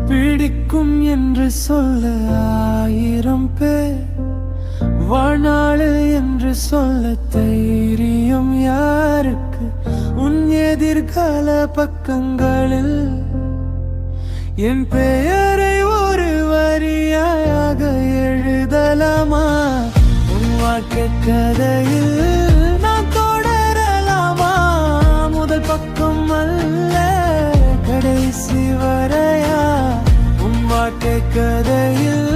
பிடிக்கும் என்று சொல்ல 1000 பேர், வாழ்நாள் என்று சொல்ல தைரியம் யாருக்கு? உன் எதிர்கால பக்கங்களில் என் பெயரை ஒரு வரியாக எழுதலாமா? உன் வாழ்க்கை கதையில் நான் தொடரலாமா? முதல் பக்கம் அல்ல கடைசி வரையா? உன் வாழ்க்கை கதையில்